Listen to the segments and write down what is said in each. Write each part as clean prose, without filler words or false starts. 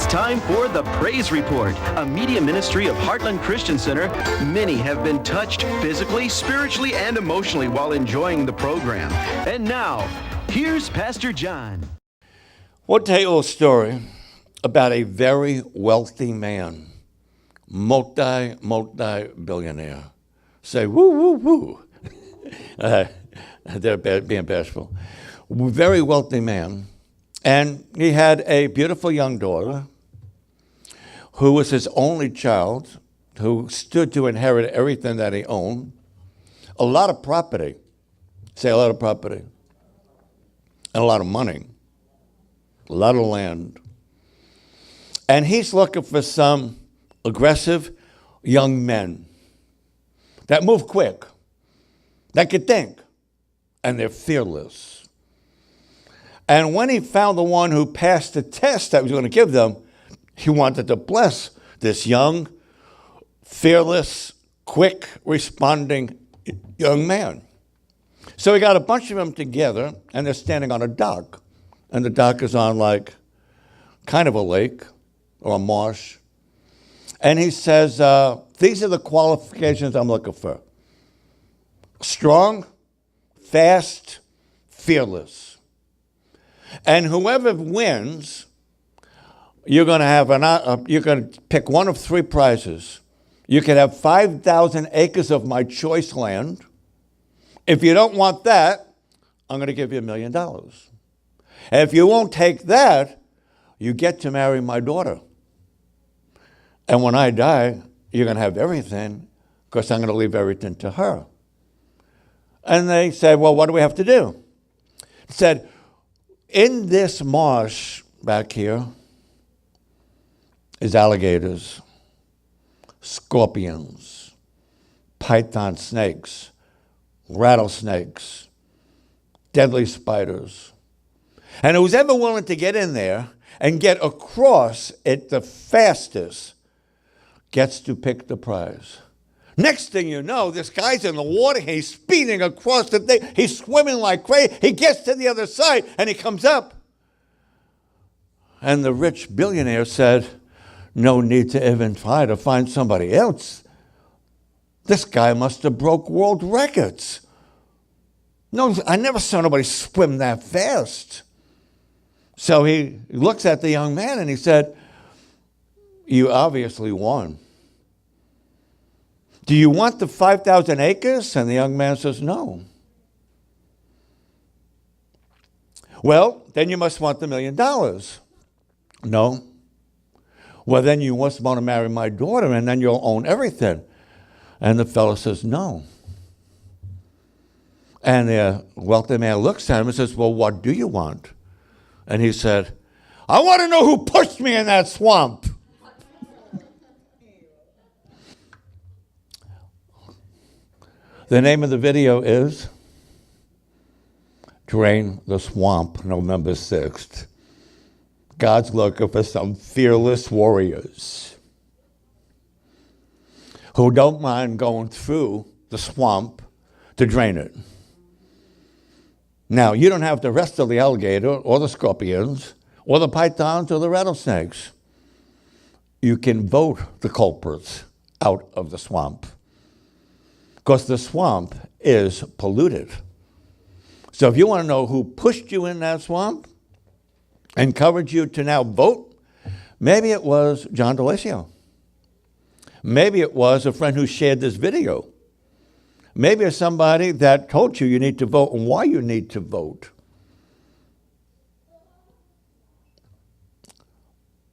time for the Praise Report, a media ministry of Heartland Christian Center. Many have been touched physically, spiritually, and emotionally while enjoying the program. And now, here's Pastor John. We'll tell you a story about a very wealthy man, multi-billionaire. Say, woo, woo, woo. They're being bashful. Very wealthy man. And he had a beautiful young daughter who was his only child, who stood to inherit everything that he owned. A lot of property. Say a lot of property. And a lot of money. A lot of land. And he's looking for some aggressive young men that move quick, that could think, and they're fearless. And when he found the one who passed the test that was going to give them, he wanted to bless this young, fearless, quick responding young man. So he got a bunch of them together, and they're standing on a dock. And the dock is on like kind of a lake or a marsh. And he says, these are the qualifications I'm looking for. Strong, fast, fearless. And whoever wins, you're going to have you're going to pick one of three prizes. You can have 5,000 acres of my choice land. If you don't want that, I'm going to give you $1 million. And if you won't take that, you get to marry my daughter. And when I die, you're going to have everything because I'm going to leave everything to her. And they said, well, what do we have to do? He said, in this marsh back here is alligators, scorpions, python snakes, rattlesnakes, deadly spiders. And who's ever willing to get in there and get across it the fastest gets to pick the prize. Next thing you know, this guy's in the water, he's speeding across the thing, he's swimming like crazy, he gets to the other side, and he comes up. And the rich billionaire said, no need to even try to find somebody else. This guy must have broke world records. No, I never saw nobody swim that fast. So he looks at the young man and he said, you obviously won. Do you want the 5,000 acres? And the young man says, no. Well, then you must want the $1 million. No. Well, then you must want to marry my daughter, and then you'll own everything. And the fellow says, no. And the wealthy man looks at him and says, well, what do you want? And he said, I want to know who pushed me in that swamp. The name of the video is Drain the Swamp, November 6th. God's looking for some fearless warriors who don't mind going through the swamp to drain it. Now, you don't have the rest of the alligator or the scorpions or the pythons or the rattlesnakes. You can vote the culprits out of the swamp, because the swamp is polluted. So if you want to know who pushed you in that swamp, encouraged you to now vote, maybe it was John DeLacio. Maybe it was a friend who shared this video. Maybe it's somebody that told you you need to vote and why you need to vote.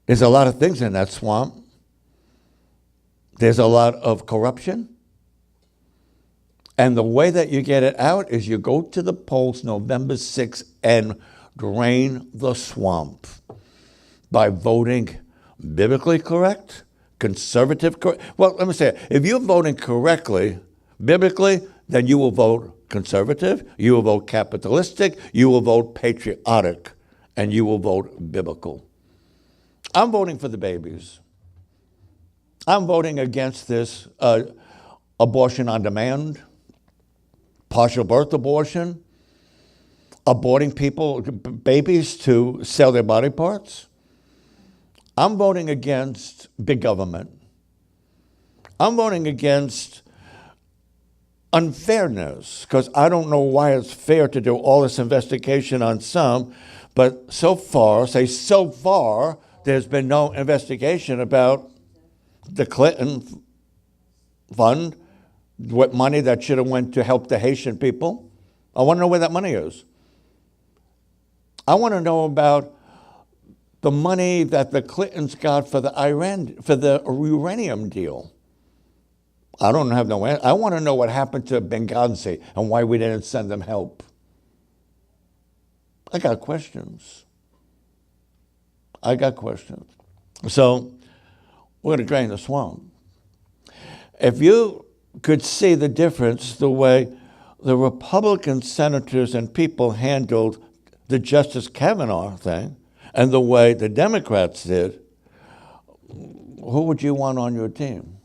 There's a lot of things in that swamp. There's a lot of corruption. And the way that you get it out is you go to the polls November 6th and drain the swamp by voting biblically correct, conservative correct. Well, let me say it. If you're voting correctly, biblically, then you will vote conservative, you will vote capitalistic, you will vote patriotic, and you will vote biblical. I'm voting for the babies. I'm voting against this abortion on demand, partial birth abortion, aborting people, babies to sell their body parts. I'm voting against big government. I'm voting against unfairness, because I don't know why it's fair to do all this investigation on some, but so far, there's been no investigation about the Clinton fund, what money that should have went to help the Haitian people. I want to know where that money is. I want to know about the money that the Clintons got for the uranium deal. I don't have no answer. I want to know what happened to Benghazi and why we didn't send them help. I got questions. So we're going to drain the swamp. If you could see the difference, the way the Republican senators and people handled the Justice Kavanaugh thing and the way the Democrats did, who would you want on your team?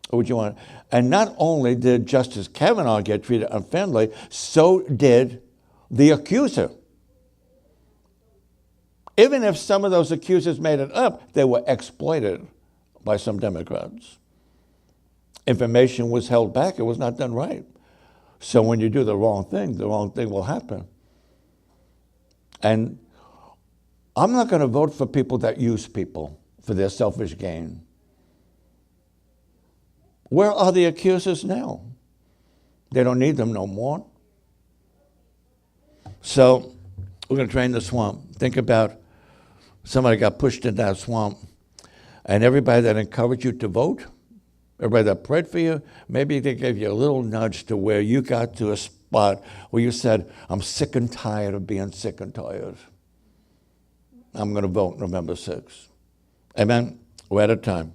Who would you want? And not only did Justice Kavanaugh get treated unfairly, so did the accuser. Even if some of those accusers made it up, they were exploited by some Democrats. Information was held back. It was not done right. So when you do the wrong thing will happen. And I'm not going to vote for people that use people for their selfish gain. Where are the accusers now? They don't need them no more. So we're going to drain the swamp. Think about somebody got pushed in that swamp, and everybody that encouraged you to vote, everybody that prayed for you, maybe they gave you a little nudge to where you got to a spot where you said, I'm sick and tired of being sick and tired. I'm going to vote November 6th. Amen? We're out of time.